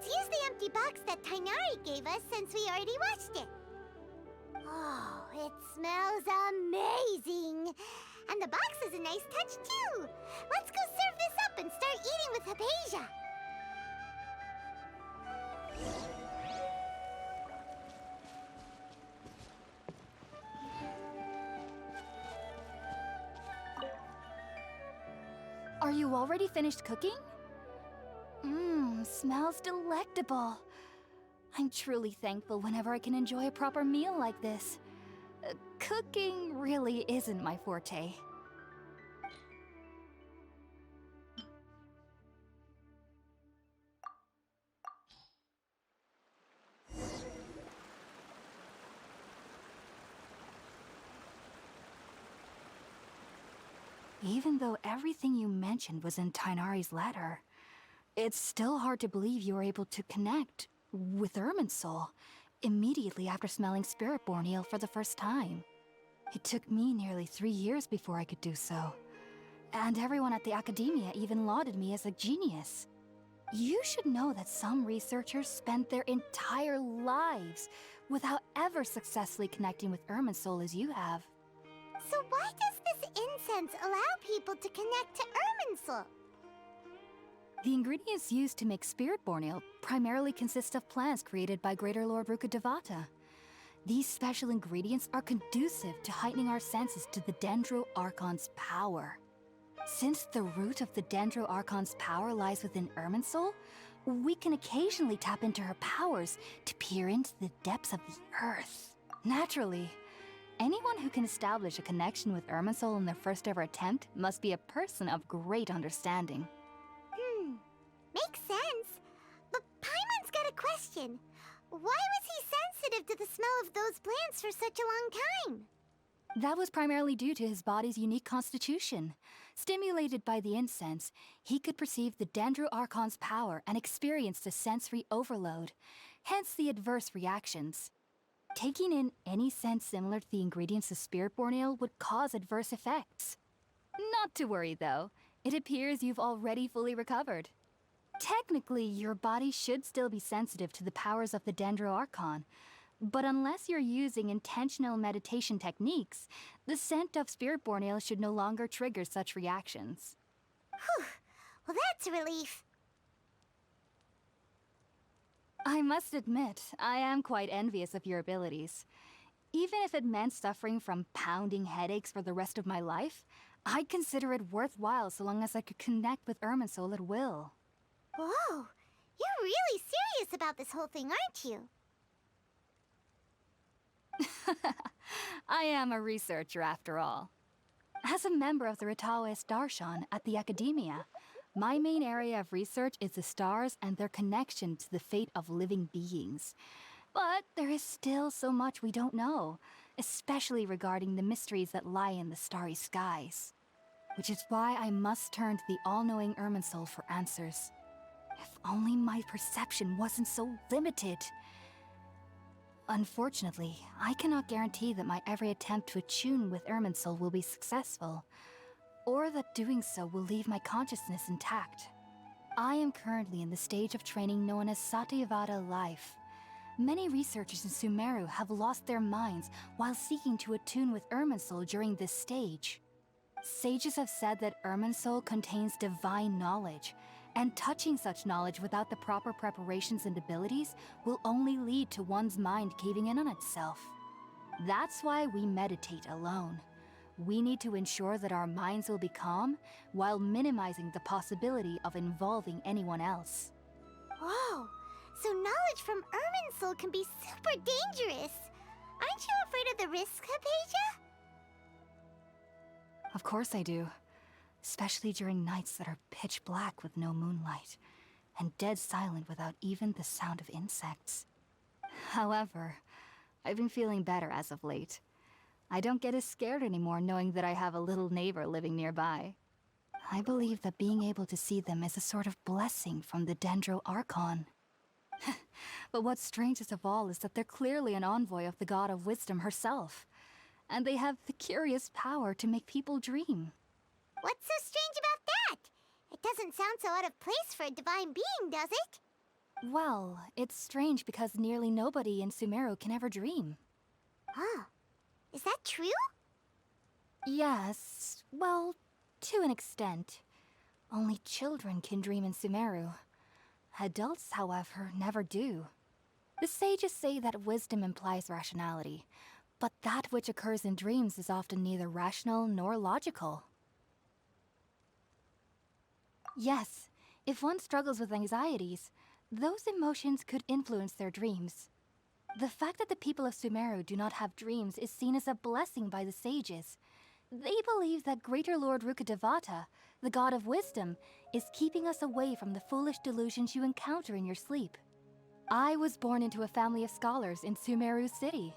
Let's use the empty box that Tainari gave us since we already watched it. Oh, it smells amazing! And the box is a nice touch, too! Let's go serve this up and start eating with Hypatia! Are you already finished cooking? Mmm, smells delectable. I'm truly thankful whenever I can enjoy a proper meal like this. Cooking really isn't my forte. Even though everything you mentioned was in Tainari's letter, it's still hard to believe you were able to connect with Irminsul immediately after smelling Spiritborn Ale for the first time. It took me nearly 3 years before I could do so. And everyone at the Academia even lauded me as a genius. You should know that some researchers spend their entire lives without ever successfully connecting with Irminsul as you have. So why does this incense allow people to connect to Irminsul? The ingredients used to make Spiritborn Ale primarily consist of plants created by Greater Lord Rukkhadevata. These special ingredients are conducive to heightening our senses to the Dendro Archon's power. Since the root of the Dendro Archon's power lies within Irminsul, we can occasionally tap into her powers to peer into the depths of the earth. Naturally, anyone who can establish a connection with Irminsul in their first ever attempt must be a person of great understanding. Makes sense. But Paimon's got a question. Why was he sensitive to the smell of those plants for such a long time? That was primarily due to his body's unique constitution. Stimulated by the incense, he could perceive the Dendro Archon's power and experienced a sensory overload, hence the adverse reactions. Taking in any scent similar to the ingredients of Spiritborn Ale would cause adverse effects. Not to worry, though. It appears you've already fully recovered. Technically, your body should still be sensitive to the powers of the Dendro Archon, but unless you're using intentional meditation techniques, the scent of Spiritborn Ale should no longer trigger such reactions. Whew. Well, that's a relief. I must admit, I am quite envious of your abilities. Even if it meant suffering from pounding headaches for the rest of my life, I'd consider it worthwhile so long as I could connect with Irminsul at will. Whoa, you're really serious about this whole thing, aren't you? I am a researcher after all. As a member of the Ritaoist Darshan at the Academia, my main area of research is the stars and their connection to the fate of living beings. But there is still so much we don't know, especially regarding the mysteries that lie in the starry skies. Which is why I must turn to the all-knowing Irminsul for answers. If only my perception wasn't so limited. Unfortunately, I cannot guarantee that my every attempt to attune with Irminsul will be successful, or that doing so will leave my consciousness intact. I am currently in the stage of training known as Satyavada life. Many researchers in Sumeru have lost their minds while seeking to attune with Irminsul during this stage. Sages have said that Irminsul contains divine knowledge, and touching such knowledge without the proper preparations and abilities will only lead to one's mind caving in on itself. That's why we meditate alone. We need to ensure that our minds will be calm while minimizing the possibility of involving anyone else. Whoa, so knowledge from Irminsul can be super dangerous. Aren't you afraid of the risks, Hypatia? Of course I do. Especially during nights that are pitch black with no moonlight, and dead silent without even the sound of insects. However, I've been feeling better as of late. I don't get as scared anymore knowing that I have a little neighbor living nearby. I believe that being able to see them is a sort of blessing from the Dendro Archon. But what's strangest of all is that they're clearly an envoy of the God of Wisdom herself, and they have the curious power to make people dream. What's so strange about that? It doesn't sound so out of place for a divine being, does it? Well, it's strange because nearly nobody in Sumeru can ever dream. Oh, is that true? Yes, well, to an extent. Only children can dream in Sumeru. Adults, however, never do. The sages say that wisdom implies rationality, but that which occurs in dreams is often neither rational nor logical. Yes, if one struggles with anxieties, those emotions could influence their dreams. The fact that the people of Sumeru do not have dreams is seen as a blessing by the sages. They believe that Greater Lord Rukkhadevata, the god of wisdom, is keeping us away from the foolish delusions you encounter in your sleep. I was born into a family of scholars in Sumeru City.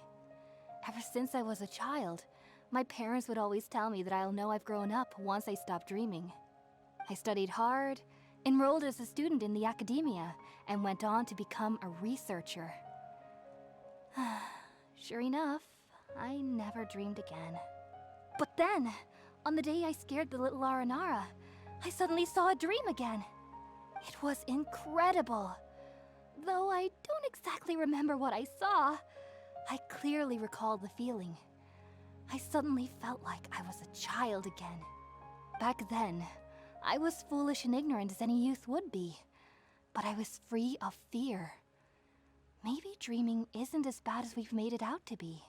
Ever since I was a child, my parents would always tell me that I'll know I've grown up once I stop dreaming. I studied hard, enrolled as a student in the academia, and went on to become a researcher. Sure enough, I never dreamed again. But then, on the day I scared the little Aranara, I suddenly saw a dream again. It was incredible. Though I don't exactly remember what I saw, I clearly recall the feeling. I suddenly felt like I was a child again. Back then, I was foolish and ignorant as any youth would be, but I was free of fear. Maybe dreaming isn't as bad as we've made it out to be.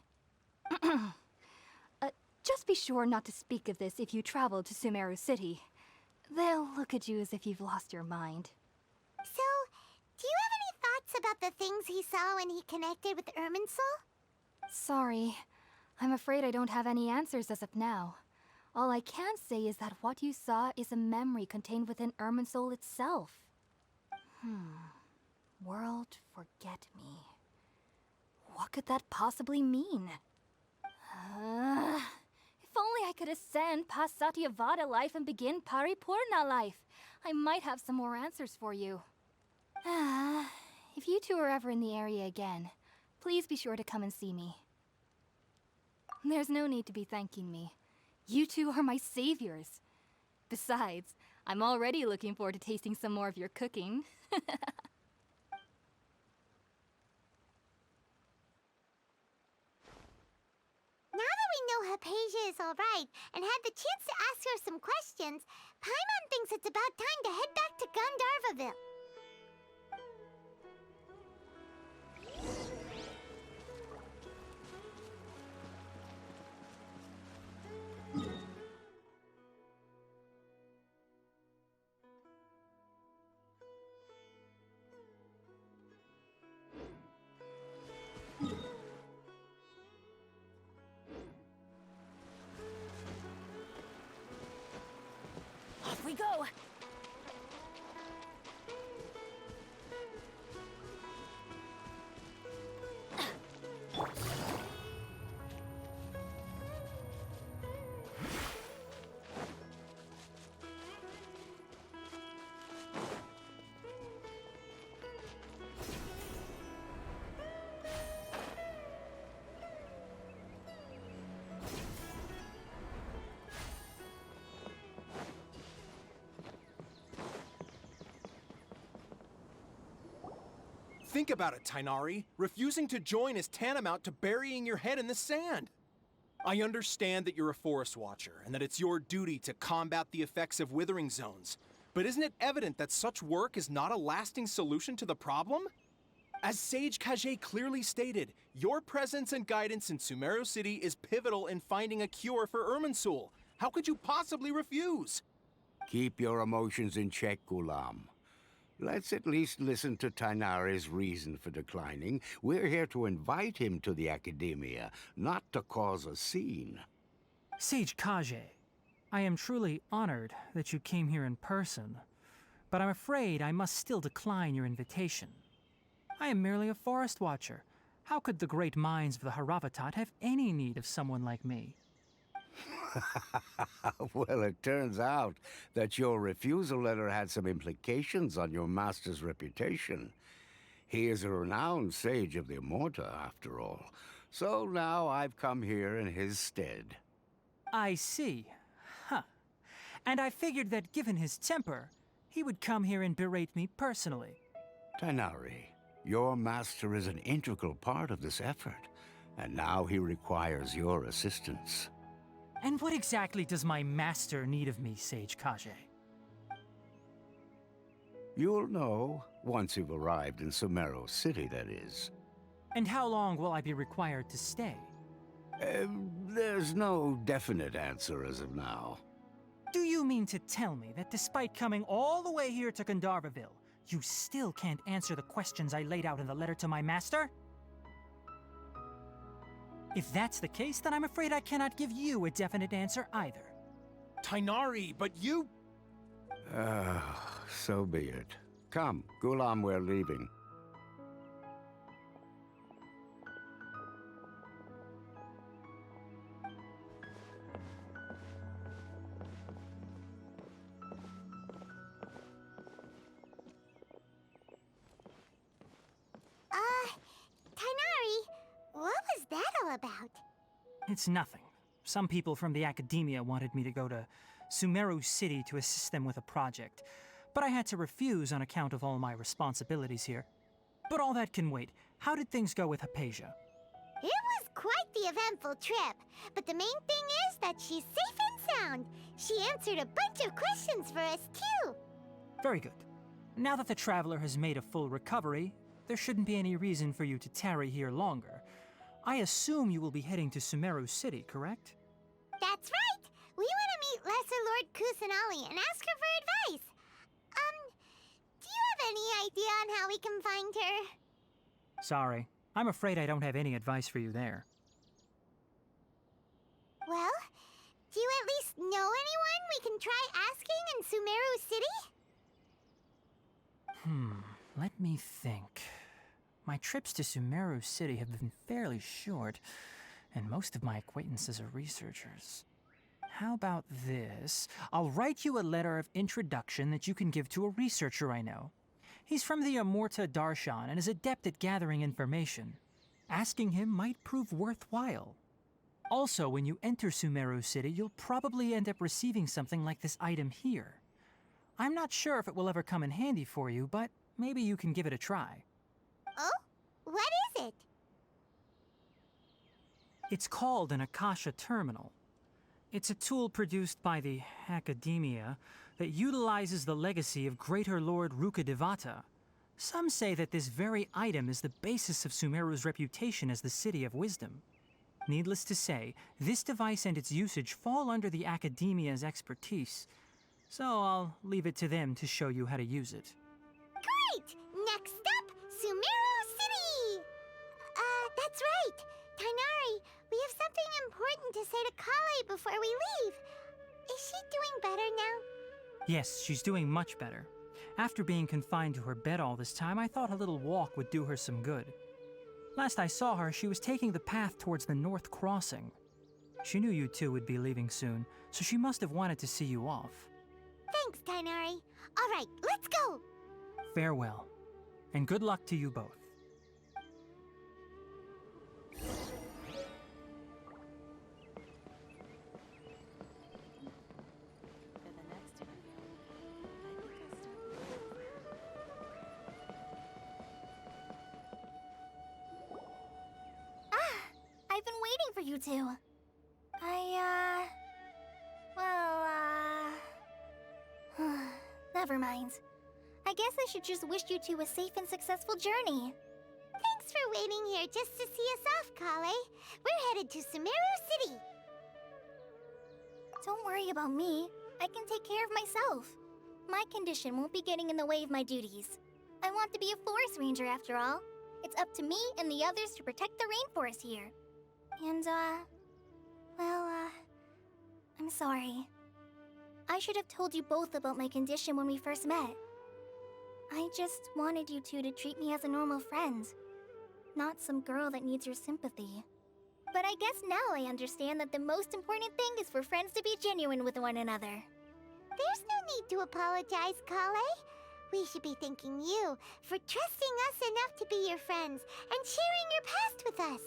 Just be sure not to speak of this if you travel to Sumeru City. They'll look at you as if you've lost your mind. So, do you have any thoughts about the things he saw when he connected with Irminsul? Sorry. I'm afraid I don't have any answers as of now. All I can say is that what you saw is a memory contained within Irminsul itself. World forget me. What could that possibly mean? If only I could ascend past Satyavada life and begin Paripurna life. I might have some more answers for you. If you two are ever in the area again, please be sure to come and see me. There's no need to be thanking me. You two are my saviors. Besides, I'm already looking forward to tasting some more of your cooking. Now that we know Hypatia is alright and had the chance to ask her some questions, Paimon thinks it's about time to head back to Gandharvaville. Off we go! Think about it, Tainari. Refusing to join is tantamount to burying your head in the sand. I understand that you're a forest watcher and that it's your duty to combat the effects of withering zones. But isn't it evident that such work is not a lasting solution to the problem? As Sage Kage clearly stated, your presence and guidance in Sumeru City is pivotal in finding a cure for Irminsul. How could you possibly refuse? Keep your emotions in check, Gulam. Let's at least listen to Tainari's reason for declining. We're here to invite him to the Academia, not to cause a scene. Sage Kage, I am truly honored that you came here in person, but I'm afraid I must still decline your invitation. I am merely a forest watcher. How could the great minds of the Haravatat have any need of someone like me? Well, it turns out that your refusal letter had some implications on your master's reputation. He is a renowned sage of the Immorta, after all. So now I've come here in his stead. I see. Huh. And I figured that given his temper, he would come here and berate me personally. Tainari, your master is an integral part of this effort, and now he requires your assistance. And what exactly does my master need of me, Sage Kage? You'll know once you've arrived in Sumeru City, that is. And how long will I be required to stay? There's no definite answer as of now. Do you mean to tell me that despite coming all the way here to Gandharvaville, you still can't answer the questions I laid out in the letter to my master? If that's the case, then I'm afraid I cannot give you a definite answer either. Tainari, but you... So be it. Come, Gulam, we're leaving. Tainari, what was that all about? It's nothing. Some people from the academia wanted me to go to Sumeru City to assist them with a project, but I had to refuse on account of all my responsibilities here. But all that can wait. How did things go with Hypatia? It was quite the eventful trip, but the main thing is that she's safe and sound. She answered a bunch of questions for us, too. Very good. Now that the traveler has made a full recovery, there shouldn't be any reason for you to tarry here longer. I assume you will be heading to Sumeru City, correct? That's right. We want to meet Lesser Lord Kusanali and ask her for advice. Do you have any idea on how we can find her? Sorry. I'm afraid I don't have any advice for you there. Well, do you at least know anyone we can try asking in Sumeru City? Let me think. My trips to Sumeru City have been fairly short, and most of my acquaintances are researchers. How about this? I'll write you a letter of introduction that you can give to a researcher I know. He's from the Amurta Darshan and is adept at gathering information. Asking him might prove worthwhile. Also, when you enter Sumeru City, you'll probably end up receiving something like this item here. I'm not sure if it will ever come in handy for you, but maybe you can give it a try. Oh? What is it? It's called an Akasha Terminal. It's a tool produced by the Academia that utilizes the legacy of Greater Lord Rukkhadevata. Some say that this very item is the basis of Sumeru's reputation as the City of Wisdom. Needless to say, this device and its usage fall under the Academia's expertise, so I'll leave it to them to show you how to use it. Great! Next up, Sumeru City! That's right. Tainari, we have something important to say to Kale before we leave. Is she doing better now? Yes, she's doing much better. After being confined to her bed all this time, I thought a little walk would do her some good. Last I saw her, she was taking the path towards the North Crossing. She knew you two would be leaving soon, so she must have wanted to see you off. Thanks, Tainari. All right, let's go. Farewell, and good luck to you both. I've been waiting for you two. Never mind. I guess I should just wish you two a safe and successful journey. Thanks for waiting here just to see us off, Kale. We're headed to Sumeru City. Don't worry about me. I can take care of myself. My condition won't be getting in the way of my duties. I want to be a forest ranger after all. It's up to me and the others to protect the rainforest here. And, I'm sorry. I should have told you both about my condition when we first met. I just wanted you two to treat me as a normal friend, not some girl that needs your sympathy. But I guess now I understand that the most important thing is for friends to be genuine with one another. There's no need to apologize, Kale. We should be thanking you for trusting us enough to be your friends and sharing your past with us.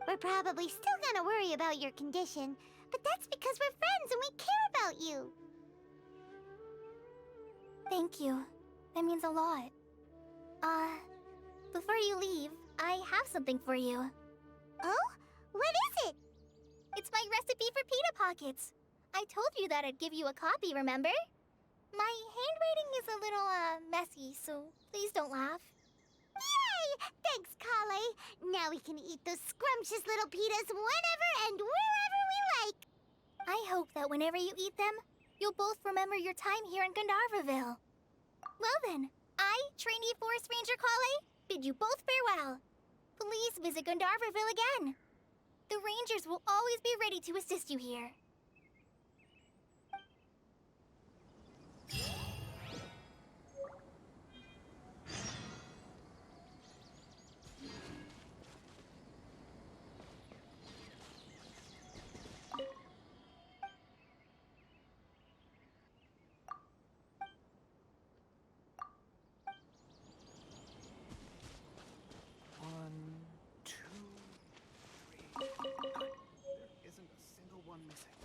We're probably still gonna worry about your condition, but that's because we're friends and we care about you. Thank you. That means a lot. Before you leave, I have something for you. Oh? What is it? It's my recipe for pita pockets. I told you that I'd give you a copy, remember? My handwriting is a little, messy, so please don't laugh. Yay! Thanks, Kale. Now we can eat those scrumptious little pitas whenever and wherever we like. I hope that whenever you eat them, you'll both remember your time here in Gandharvaville. Well then, I, trainee Forest Ranger Kale, bid you both farewell. Please visit Gandharvaville again. The Rangers will always be ready to assist you here. One, two, three. There isn't a single one missing.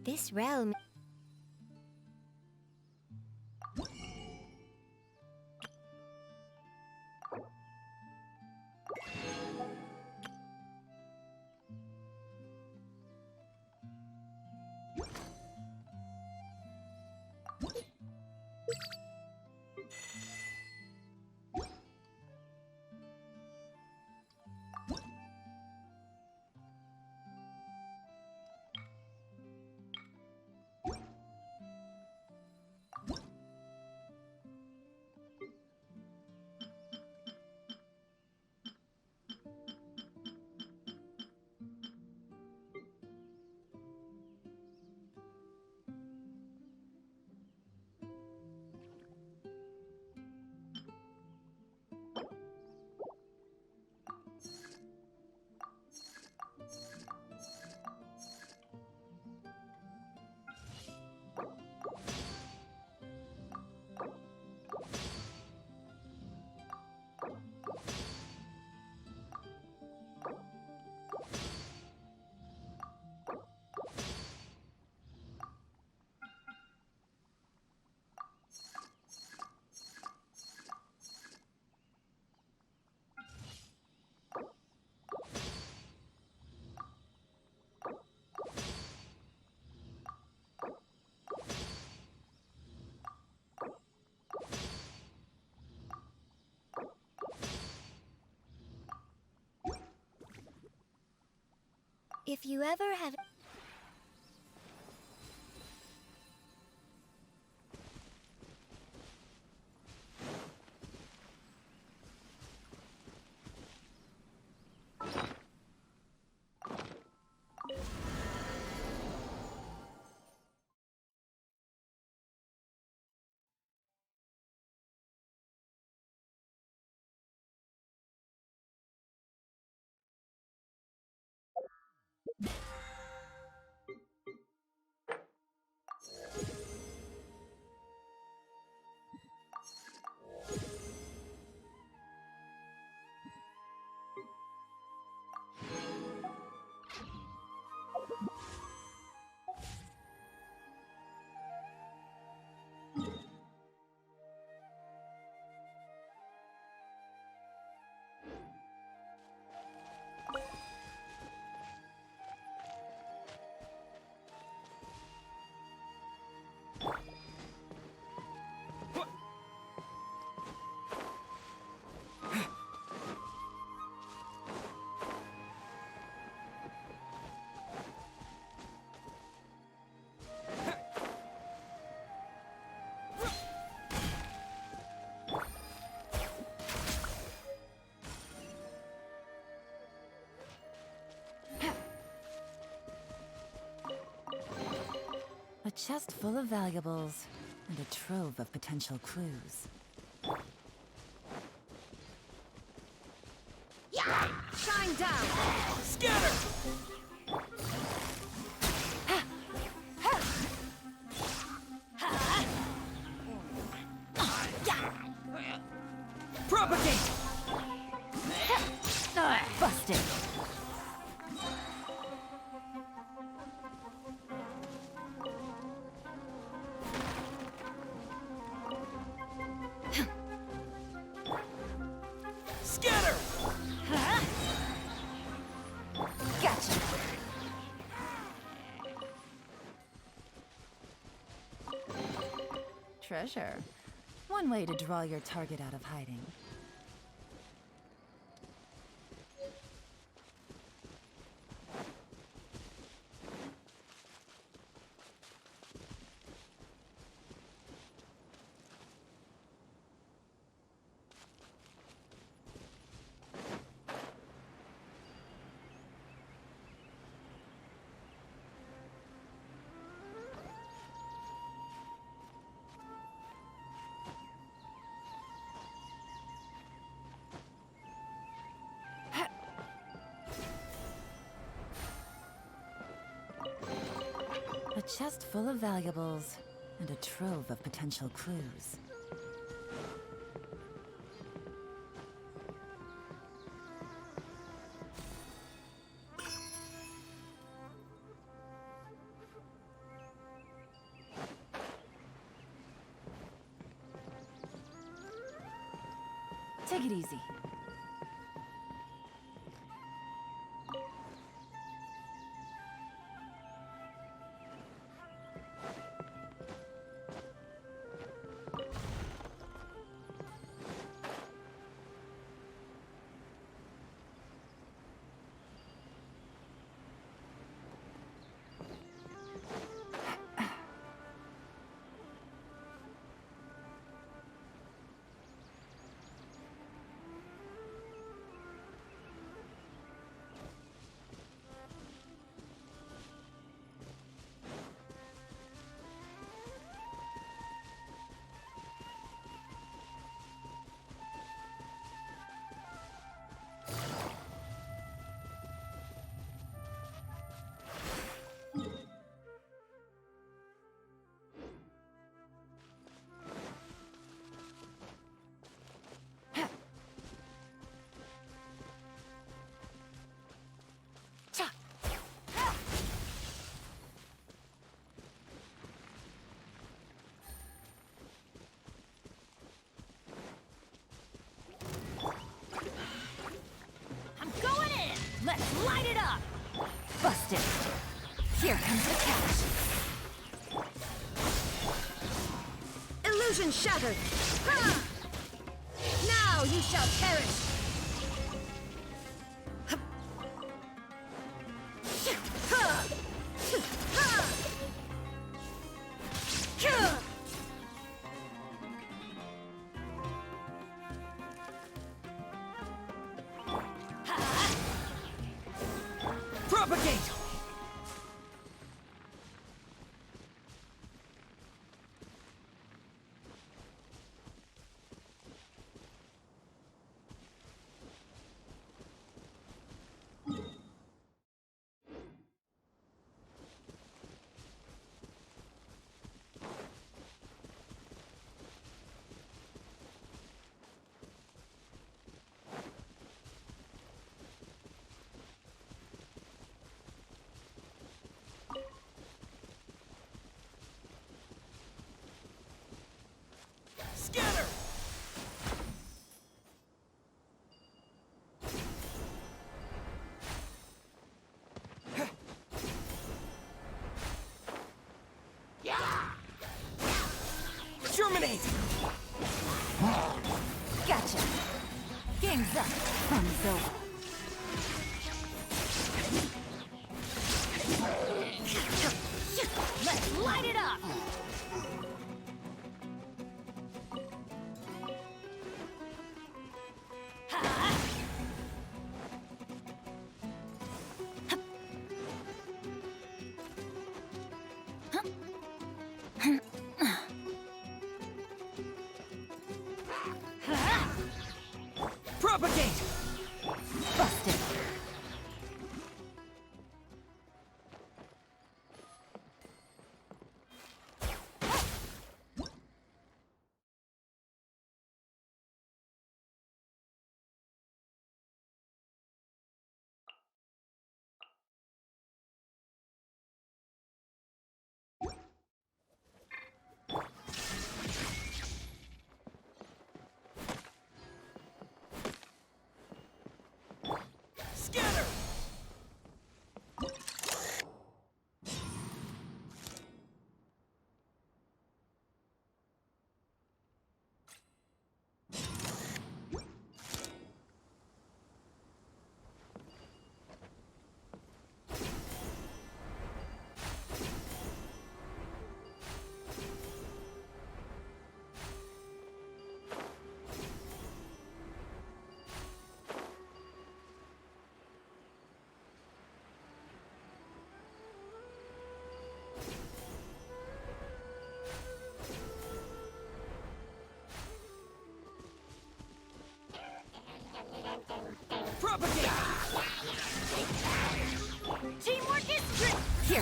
This realm. If you ever have... A chest full of valuables, and a trove of potential clues. Shine down! Scatter! treasure. One way to draw your target out of hiding. A chest full of valuables, and a trove of potential clues. Take it easy. Let's light it up! Busted! Here comes the catch! Illusion shattered! Ha! Now you shall perish! Propagate! Scanner! Terminate! Gotcha! Game's up! Fun's over! Let's light it up! Propagate! Busted!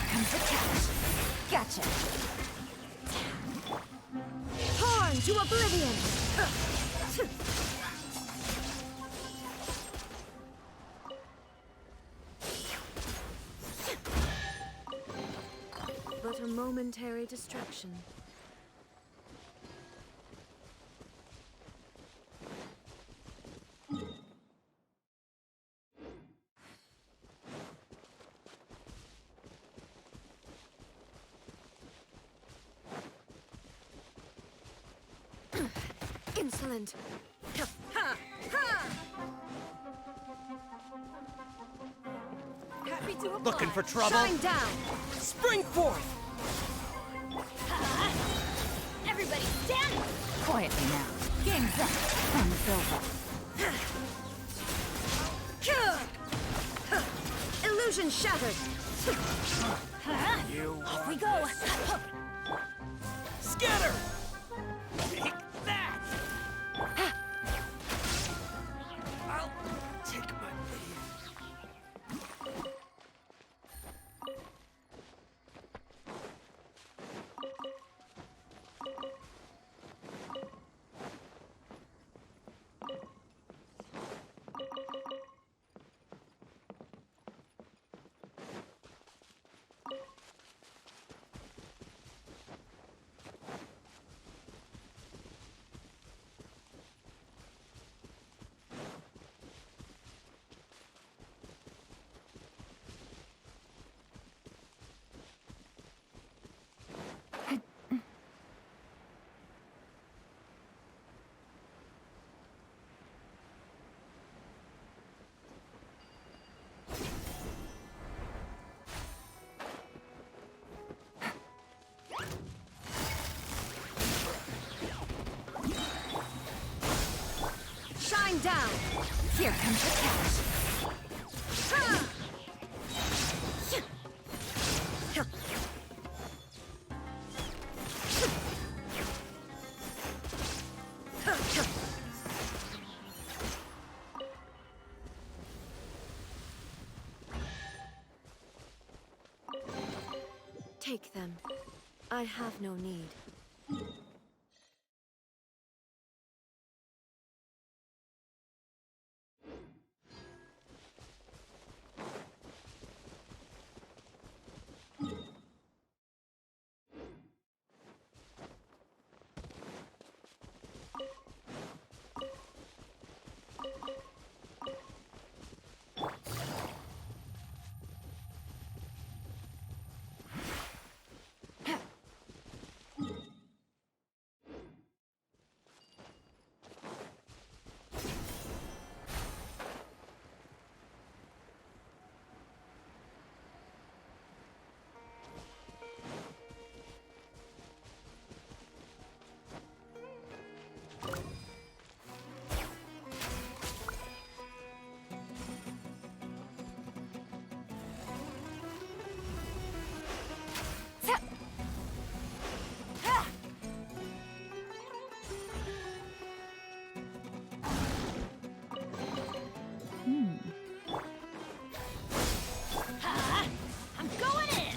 Here comes the catch. Gotcha. Torn to oblivion! But a momentary distraction. Insolent. Happy to oblige. Looking for trouble? Shine down. Spring forth! Everybody stand. Quietly now. Game's up. Fun's over. Illusion shattered. Off we go. Scatter! Take that! I'll take my leave. Shine down. Here comes the catch. Take them. I have no need. I'm going in.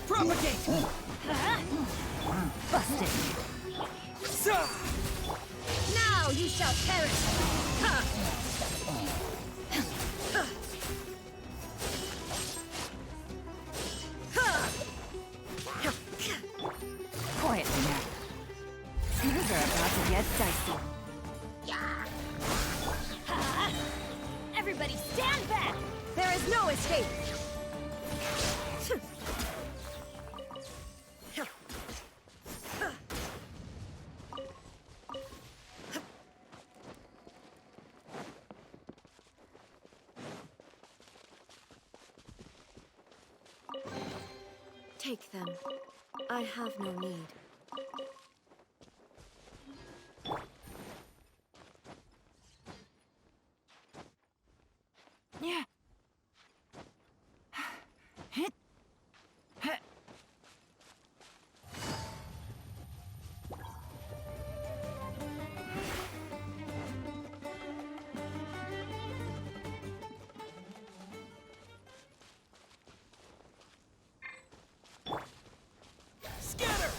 Propagate! Busted. Now you shall perish. Quietly now. Things are about to get dicey. Everybody stand back. There is no escape. Take them. I have no need. Yeah. Scatter!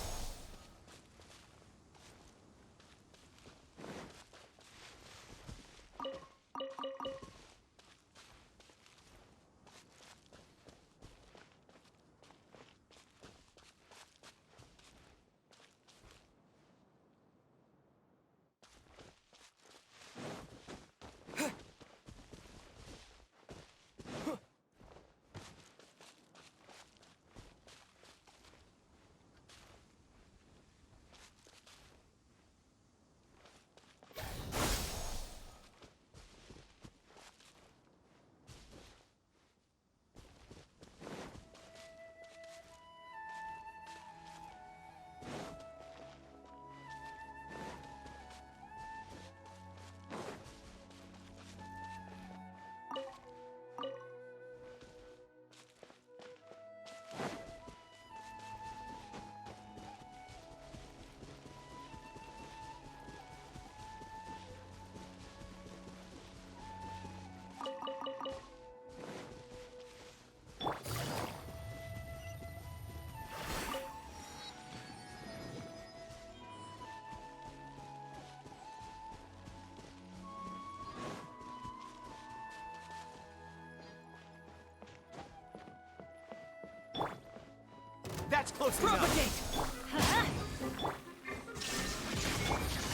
That's close enough. Propagate!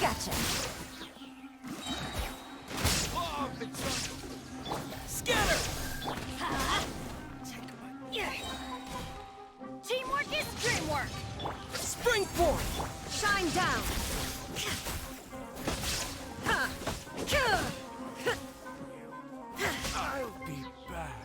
Gotcha. Scatter! Teamwork is dreamwork! Spring forth! Shine down! I'll be back.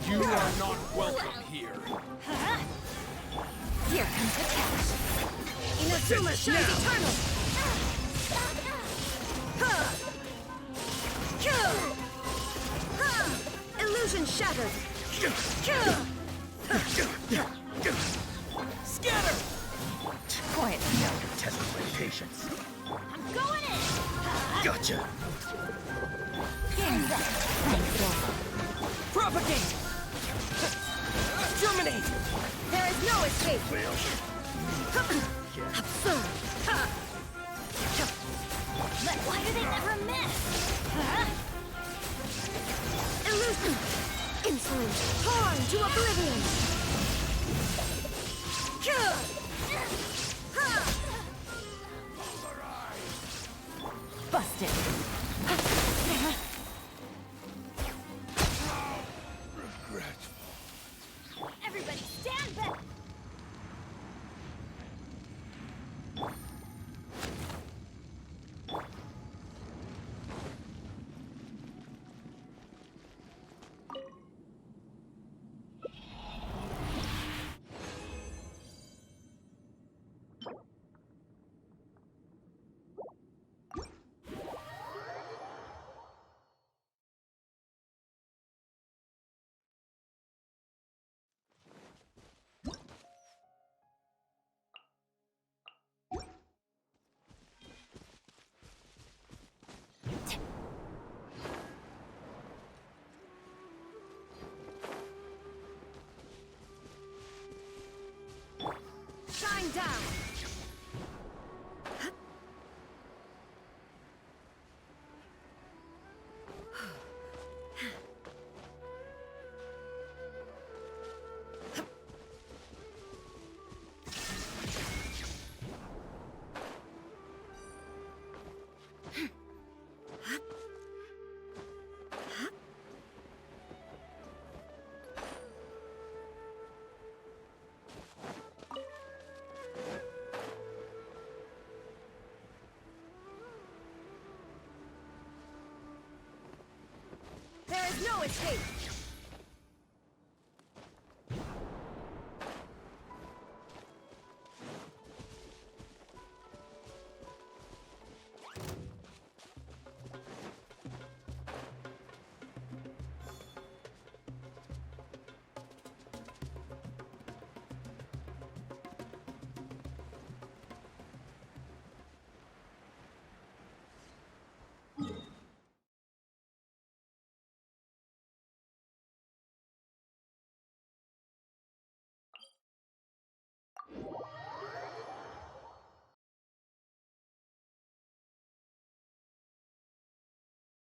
You are not welcome here. Here comes the catch. Inazuma shines eternal! Illusion shattered! Scatter! Quietly now. Test my patience. I'm going in! Gotcha. Game's up. Thanks, Dora. Propagate! Germinate! There is no escape! Well, Why do they never miss? Illusion! Insolent! Torn to oblivion! Busted. regretful. Everybody stand back! down! There is no escape!